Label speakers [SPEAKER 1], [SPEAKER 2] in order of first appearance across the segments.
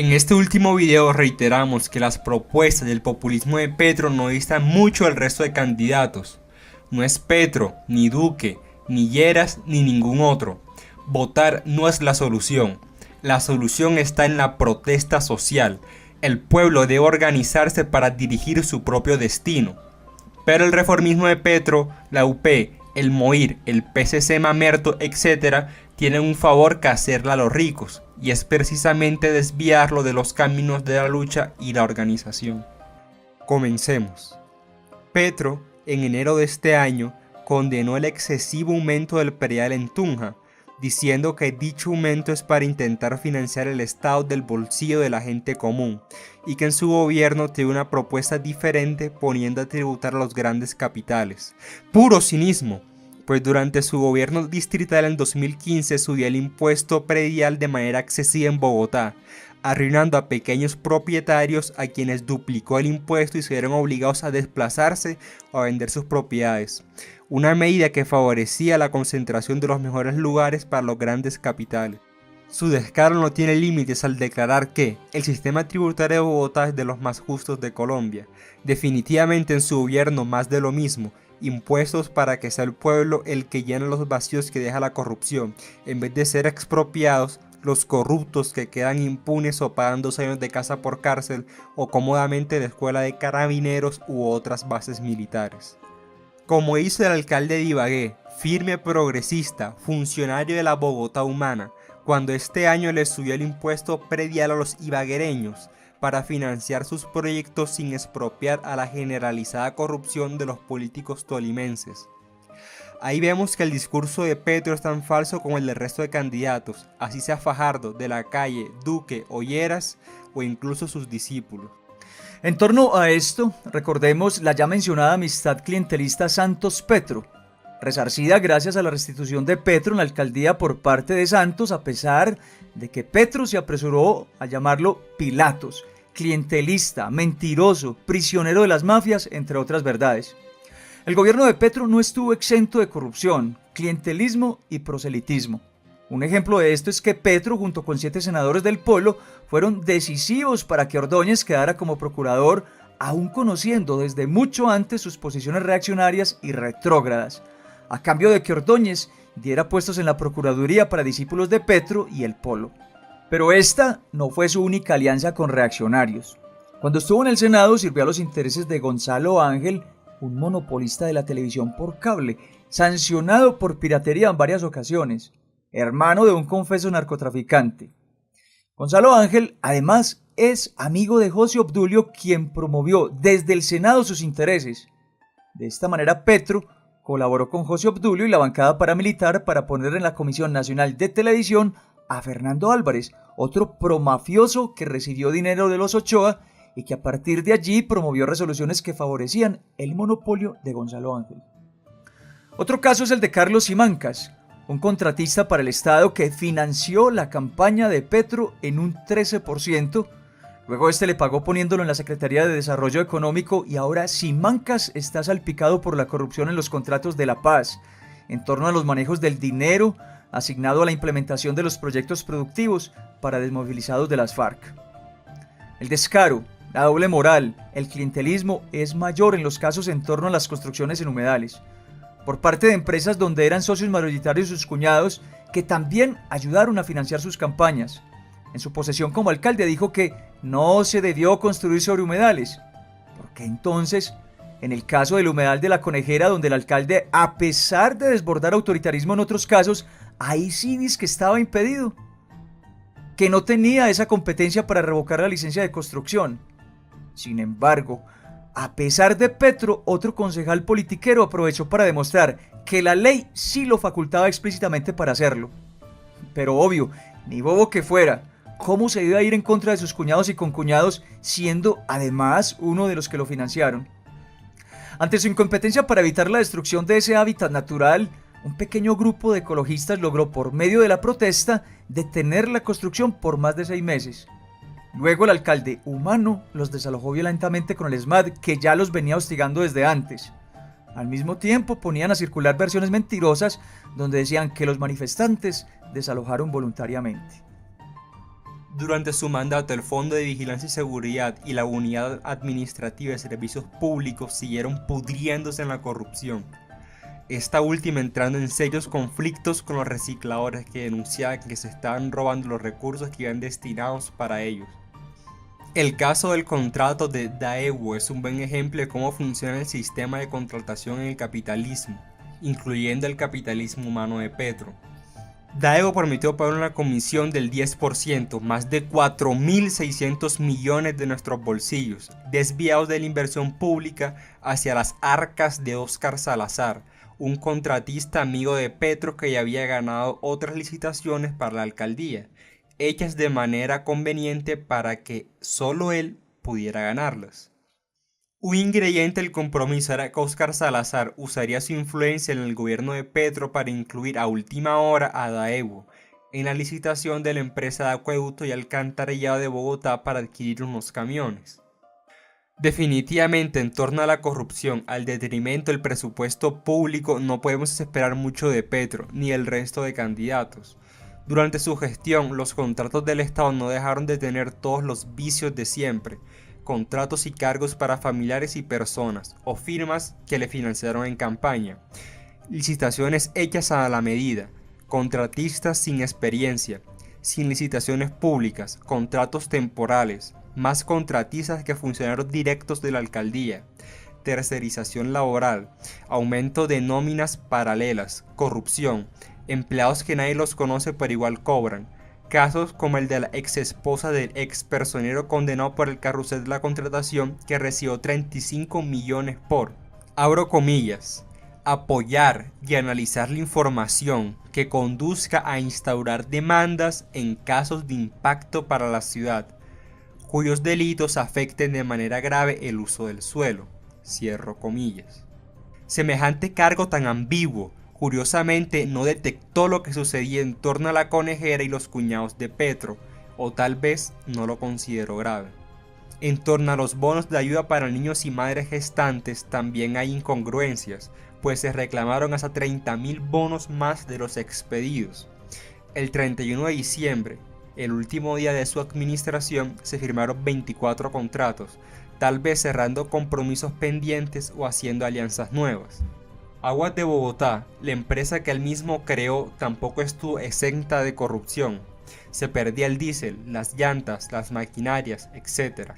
[SPEAKER 1] En este último video reiteramos que las propuestas del populismo de Petro no distan mucho del resto de candidatos. No es Petro, ni Duque, ni Lleras, ni ningún otro. Votar no es la solución. La solución está en la protesta social. El pueblo debe organizarse para dirigir su propio destino. Pero el reformismo de Petro, la UP, el MOIR, el PCC Mamerto, etc. tienen un favor que hacerle a los ricos, y es precisamente desviarlo de los caminos de la lucha y la organización. Comencemos. Petro, en enero de este año, condenó el excesivo aumento del predial en Tunja, diciendo que dicho aumento es para intentar financiar el Estado del bolsillo de la gente común, y que en su gobierno tiene una propuesta diferente poniendo a tributar a los grandes capitales. ¡Puro cinismo! Pues durante su gobierno distrital en 2015 subió el impuesto predial de manera excesiva en Bogotá, arruinando a pequeños propietarios a quienes duplicó el impuesto y se vieron obligados a desplazarse o a vender sus propiedades. Una medida que favorecía la concentración de los mejores lugares para los grandes capitales. Su descaro no tiene límites al declarar que el sistema tributario de Bogotá es de los más justos de Colombia. Definitivamente en su gobierno más de lo mismo, impuestos para que sea el pueblo el que llena los vacíos que deja la corrupción, en vez de ser expropiados los corruptos que quedan impunes o pagan 2 años de casa por cárcel o cómodamente de escuela de carabineros u otras bases militares. Como hizo el alcalde de Ibagué, firme progresista, funcionario de la Bogotá humana, cuando este año le subió el impuesto predial a los ibaguereños para financiar sus proyectos sin expropiar a la generalizada corrupción de los políticos tolimenses. Ahí vemos que el discurso de Petro es tan falso como el del resto de candidatos, así sea Fajardo, De la Calle, Duque o Lleras o incluso sus discípulos.
[SPEAKER 2] En torno a esto, recordemos la ya mencionada amistad clientelista Santos-Petro, resarcida gracias a la restitución de Petro en la alcaldía por parte de Santos, a pesar de que Petro se apresuró a llamarlo Pilatos, clientelista, mentiroso, prisionero de las mafias, entre otras verdades. El gobierno de Petro no estuvo exento de corrupción, clientelismo y proselitismo. Un ejemplo de esto es que Petro, junto con 7 senadores del Polo, fueron decisivos para que Ordóñez quedara como procurador, aún conociendo desde mucho antes sus posiciones reaccionarias y retrógradas, a cambio de que Ordóñez diera puestos en la Procuraduría para discípulos de Petro y el Polo. Pero esta no fue su única alianza con reaccionarios. Cuando estuvo en el Senado sirvió a los intereses de Gonzalo Ángel, un monopolista de la televisión por cable, sancionado por piratería en varias ocasiones, hermano de un confeso narcotraficante. Gonzalo Ángel, además, es amigo de José Obdulio, quien promovió desde el Senado sus intereses. De esta manera, Petro colaboró con José Obdulio y la bancada paramilitar para poner en la Comisión Nacional de Televisión a Fernando Álvarez, otro promafioso que recibió dinero de los Ochoa y que a partir de allí promovió resoluciones que favorecían el monopolio de Gonzalo Ángel. Otro caso es el de Carlos Simancas, un contratista para el Estado que financió la campaña de Petro en un 13%, luego este le pagó poniéndolo en la Secretaría de Desarrollo Económico y ahora Simancas está salpicado por la corrupción en los contratos de la paz, en torno a los manejos del dinero asignado a la implementación de los proyectos productivos para desmovilizados de las FARC. El descaro, la doble moral, el clientelismo es mayor en los casos en torno a las construcciones en humedales, por parte de empresas donde eran socios mayoritarios sus cuñados, que también ayudaron a financiar sus campañas. En su posesión como alcalde dijo que no se debió construir sobre humedales. ¿Por qué entonces, en el caso del humedal de la Conejera, donde el alcalde, a pesar de desbordar autoritarismo en otros casos, ahí sí dice que estaba impedido? Que no tenía esa competencia para revocar la licencia de construcción. Sin embargo, a pesar de Petro, otro concejal politiquero aprovechó para demostrar que la ley sí lo facultaba explícitamente para hacerlo. Pero obvio, ni bobo que fuera, ¿cómo se iba a ir en contra de sus cuñados y concuñados, siendo además uno de los que lo financiaron? Ante su incompetencia para evitar la destrucción de ese hábitat natural, un pequeño grupo de ecologistas logró por medio de la protesta detener la construcción por más de 6 meses. Luego el alcalde humano los desalojó violentamente con el ESMAD, que ya los venía hostigando desde antes. Al mismo tiempo ponían a circular versiones mentirosas donde decían que los manifestantes desalojaron voluntariamente.
[SPEAKER 1] Durante su mandato, el Fondo de Vigilancia y Seguridad y la Unidad Administrativa de Servicios Públicos siguieron pudriéndose en la corrupción. Esta última entrando en serios conflictos con los recicladores que denunciaban que se estaban robando los recursos que iban destinados para ellos. El caso del contrato de Daewoo es un buen ejemplo de cómo funciona el sistema de contratación en el capitalismo, incluyendo el capitalismo humano de Petro. Daewoo prometió pagar una comisión del 10%, más de 4.600 millones de nuestros bolsillos, desviados de la inversión pública hacia las arcas de Óscar Salazar, un contratista amigo de Petro que ya había ganado otras licitaciones para la alcaldía, hechas de manera conveniente para que solo él pudiera ganarlas. Un ingrediente del compromiso era que Óscar Salazar usaría su influencia en el gobierno de Petro para incluir a última hora a Daewoo en la licitación de la empresa de acueducto y alcantarillado de Bogotá para adquirir unos camiones. Definitivamente, en torno a la corrupción, al detrimento del presupuesto público, no podemos esperar mucho de Petro ni del resto de candidatos. Durante su gestión, los contratos del Estado no dejaron de tener todos los vicios de siempre: contratos y cargos para familiares y personas, o firmas que le financiaron en campaña, licitaciones hechas a la medida, contratistas sin experiencia, sin licitaciones públicas, contratos temporales, más contratistas que funcionarios directos de la alcaldía, tercerización laboral, aumento de nóminas paralelas, corrupción, empleados que nadie los conoce pero igual cobran, casos como el de la ex esposa del ex personero condenado por el carrusel de la contratación que recibió 35 millones por, abro comillas, apoyar y analizar la información que conduzca a instaurar demandas en casos de impacto para la ciudad, cuyos delitos afecten de manera grave el uso del suelo, cierro comillas. Semejante cargo tan ambiguo, curiosamente no detectó lo que sucedía en torno a la conejera y los cuñados de Petro, o tal vez no lo consideró grave. En torno a los bonos de ayuda para niños y madres gestantes también hay incongruencias, pues se reclamaron hasta 30.000 bonos más de los expedidos. El 31 de diciembre, el último día de su administración, se firmaron 24 contratos, tal vez cerrando compromisos pendientes o haciendo alianzas nuevas. Aguas de Bogotá, la empresa que él mismo creó, tampoco estuvo exenta de corrupción. Se perdía el diésel, las llantas, las maquinarias, etc.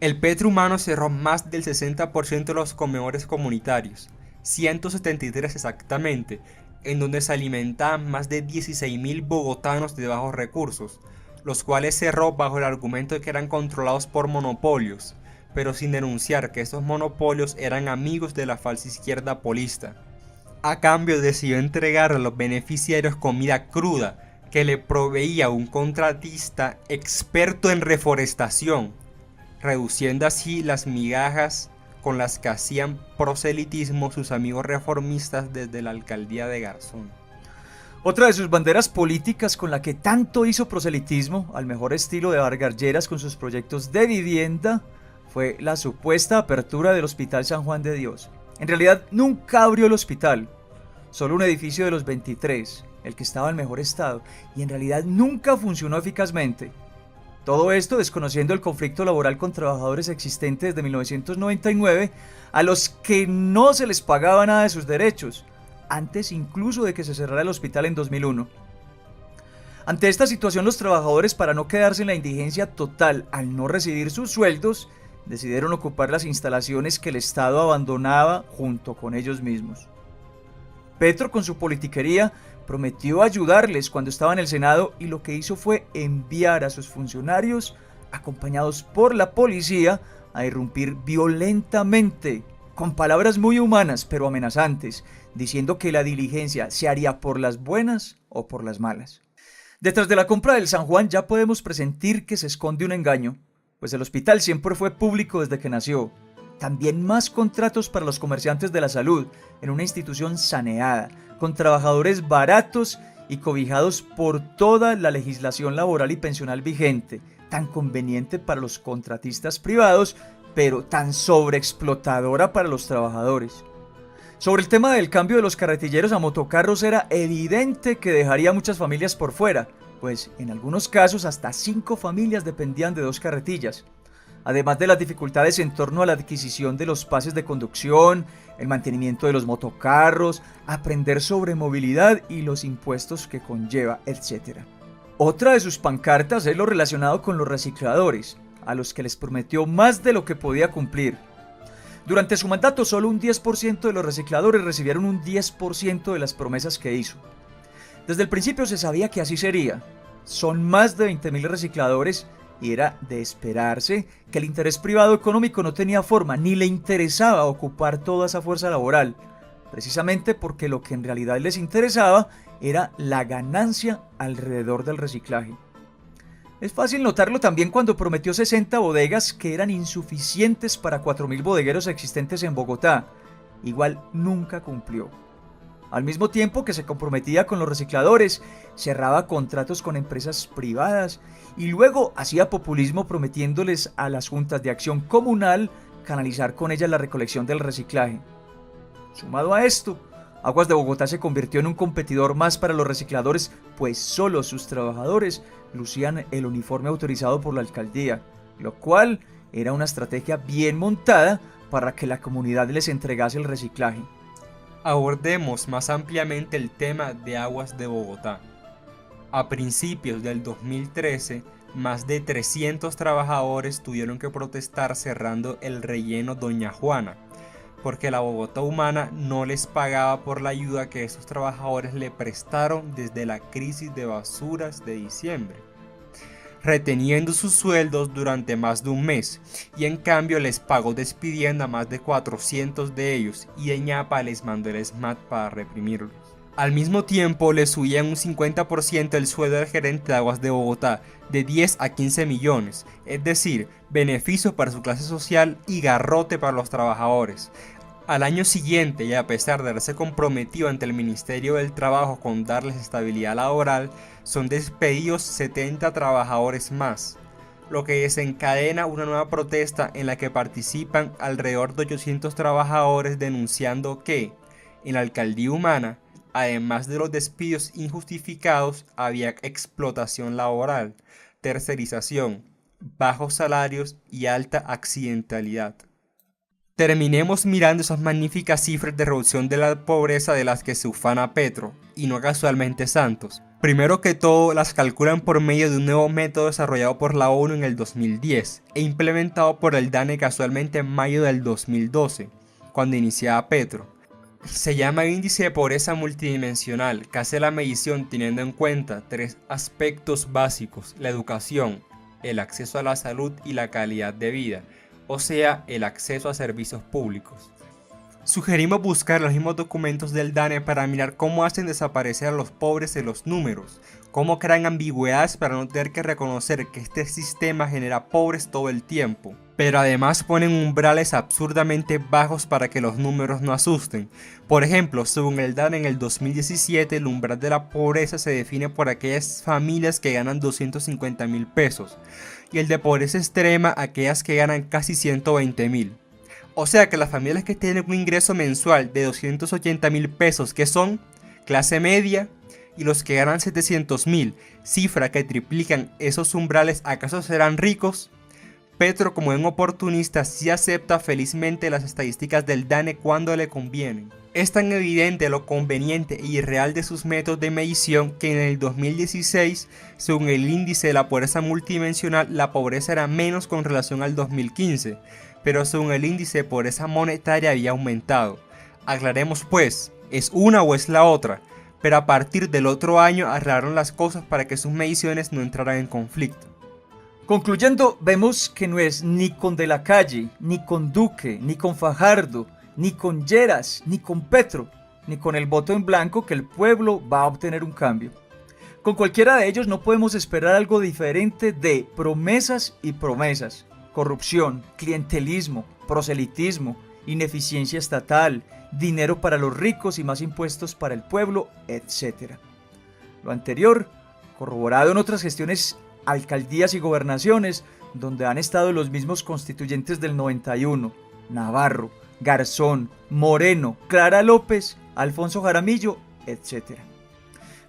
[SPEAKER 1] El Petro humano cerró más del 60% de los comedores comunitarios, 173 exactamente, en donde se alimentaban más de 16.000 bogotanos de bajos recursos, los cuales cerró bajo el argumento de que eran controlados por monopolios, pero sin denunciar que esos monopolios eran amigos de la falsa izquierda polista. A cambio decidió entregar a los beneficiarios comida cruda que le proveía un contratista experto en reforestación, reduciendo así las migajas con las que hacían proselitismo sus amigos reformistas desde la alcaldía de Garzón.
[SPEAKER 2] Otra de sus banderas políticas con la que tanto hizo proselitismo, al mejor estilo de Vargas Lleras con sus proyectos de vivienda, fue la supuesta apertura del Hospital San Juan de Dios. En realidad nunca abrió el hospital, solo un edificio de los 23, el que estaba en mejor estado, y en realidad nunca funcionó eficazmente. Todo esto desconociendo el conflicto laboral con trabajadores existentes desde 1999, a los que no se les pagaba nada de sus derechos, antes incluso de que se cerrara el hospital en 2001. Ante esta situación, los trabajadores, para no quedarse en la indigencia total al no recibir sus sueldos, decidieron ocupar las instalaciones que el Estado abandonaba junto con ellos mismos. Petro, con su politiquería, prometió ayudarles cuando estaba en el Senado y lo que hizo fue enviar a sus funcionarios, acompañados por la policía, a irrumpir violentamente, con palabras muy humanas pero amenazantes, diciendo que la diligencia se haría por las buenas o por las malas. Detrás de la compra del San Juan ya podemos presentir que se esconde un engaño, pues el hospital siempre fue público desde que nació. También más contratos para los comerciantes de la salud, en una institución saneada, con trabajadores baratos y cobijados por toda la legislación laboral y pensional vigente, tan conveniente para los contratistas privados, pero tan sobreexplotadora para los trabajadores. Sobre el tema del cambio de los carretilleros a motocarros, era evidente que dejaría muchas familias por fuera, pues en algunos casos hasta 5 familias dependían de 2 carretillas, además de las dificultades en torno a la adquisición de los pases de conducción, el mantenimiento de los motocarros, aprender sobre movilidad y los impuestos que conlleva, etc. Otra de sus pancartas es lo relacionado con los recicladores, a los que les prometió más de lo que podía cumplir. Durante su mandato, solo un 10% de los recicladores recibieron un 10% de las promesas que hizo. Desde el principio se sabía que así sería. Son más de 20.000 recicladores y era de esperarse que el interés privado económico no tenía forma ni le interesaba ocupar toda esa fuerza laboral, precisamente porque lo que en realidad les interesaba era la ganancia alrededor del reciclaje. Es fácil notarlo también cuando prometió 60 bodegas que eran insuficientes para 4.000 bodegueros existentes en Bogotá. Igual nunca cumplió. Al mismo tiempo que se comprometía con los recicladores, cerraba contratos con empresas privadas y luego hacía populismo prometiéndoles a las juntas de acción comunal canalizar con ellas la recolección del reciclaje. Sumado a esto, Aguas de Bogotá se convirtió en un competidor más para los recicladores, pues solo sus trabajadores lucían el uniforme autorizado por la alcaldía, lo cual era una estrategia bien montada para que la comunidad les entregase el reciclaje.
[SPEAKER 1] Abordemos más ampliamente el tema de Aguas de Bogotá. A principios del 2013, más de 300 trabajadores tuvieron que protestar cerrando el relleno Doña Juana, porque la Bogotá Humana no les pagaba por la ayuda que esos trabajadores le prestaron desde la crisis de basuras de diciembre, reteniendo sus sueldos durante más de un mes, y en cambio les pagó despidiendo a más de 400 de ellos, y Eñapa les mandó el SMAT para reprimirlos. Al mismo tiempo le subían un 50% el sueldo del gerente de Aguas de Bogotá, de 10 a 15 millones, es decir, beneficio para su clase social y garrote para los trabajadores. Al año siguiente, y a pesar de haberse comprometido ante el Ministerio del Trabajo con darles estabilidad laboral, son despedidos 70 trabajadores más, lo que desencadena una nueva protesta en la que participan alrededor de 800 trabajadores denunciando que, en la alcaldía Humana, además de los despidos injustificados, había explotación laboral, tercerización, bajos salarios y alta accidentalidad. Terminemos mirando esas magníficas cifras de reducción de la pobreza de las que se ufana Petro, y no casualmente Santos. Primero que todo, las calculan por medio de un nuevo método desarrollado por la ONU en el 2010 e implementado por el DANE casualmente en mayo del 2012, cuando iniciaba Petro. Se llama índice de pobreza multidimensional, que hace la medición teniendo en cuenta 3 aspectos básicos: la educación, el acceso a la salud y la calidad de vida, o sea, el acceso a servicios públicos. Sugerimos buscar los mismos documentos del DANE para mirar cómo hacen desaparecer a los pobres de los números, cómo crean ambigüedades para no tener que reconocer que este sistema genera pobres todo el tiempo, pero además ponen umbrales absurdamente bajos para que los números no asusten. Por ejemplo, según el DANE en el 2017, el umbral de la pobreza se define por aquellas familias que ganan 250.000 pesos, y el de pobreza extrema aquellas que ganan casi 120.000. O sea que las familias que tienen un ingreso mensual de 280.000 pesos, que son clase media, y los que ganan 700.000, cifra que triplican esos umbrales, ¿acaso serán ricos? Petro, como un oportunista, sí acepta felizmente las estadísticas del DANE cuando le convienen. Es tan evidente lo conveniente e irreal de sus métodos de medición que en el 2016, según el índice de la pobreza multidimensional, la pobreza era menos con relación al 2015, pero según el índice de pobreza monetaria había aumentado. Aclaremos pues, ¿es una o es la otra? Pero a partir del otro año arreglaron las cosas para que sus mediciones no entraran en conflicto.
[SPEAKER 2] Concluyendo, vemos que no es ni con De la Calle, ni con Duque, ni con Fajardo, ni con Lleras, ni con Petro, ni con el voto en blanco que el pueblo va a obtener un cambio. Con cualquiera de ellos no podemos esperar algo diferente de promesas y promesas, corrupción, clientelismo, proselitismo, ineficiencia estatal, dinero para los ricos y más impuestos para el pueblo, etc. Lo anterior, corroborado en otras gestiones, alcaldías y gobernaciones, donde han estado los mismos constituyentes del 91, Navarro, Garzón, Moreno, Clara López, Alfonso Jaramillo, etc.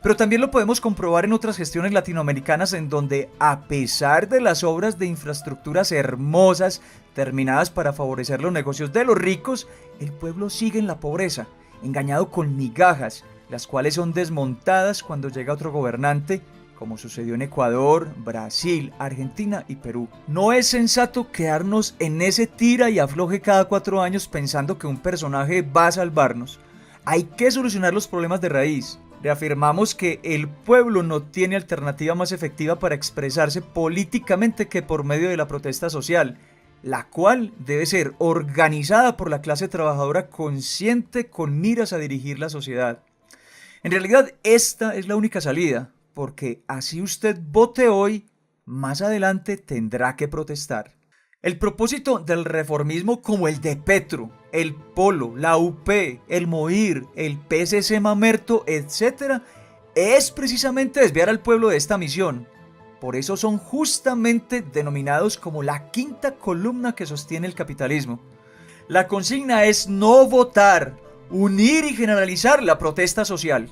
[SPEAKER 2] Pero también lo podemos comprobar en otras gestiones latinoamericanas en donde, a pesar de las obras de infraestructuras hermosas terminadas para favorecer los negocios de los ricos, el pueblo sigue en la pobreza, engañado con migajas, las cuales son desmontadas cuando llega otro gobernante, como sucedió en Ecuador, Brasil, Argentina y Perú. No es sensato quedarnos en ese tira y afloje cada 4 años pensando que un personaje va a salvarnos. Hay que solucionar los problemas de raíz. Reafirmamos que el pueblo no tiene alternativa más efectiva para expresarse políticamente que por medio de la protesta social, la cual debe ser organizada por la clase trabajadora consciente con miras a dirigir la sociedad. En realidad, esta es la única salida, porque así usted vote hoy, más adelante tendrá que protestar. El propósito del reformismo como el de Petro, el Polo, la UP, el MOIR, el PSC Mamerto, etc., es precisamente desviar al pueblo de esta misión. Por eso son justamente denominados como la quinta columna que sostiene el capitalismo. La consigna es no votar, unir y generalizar la protesta social.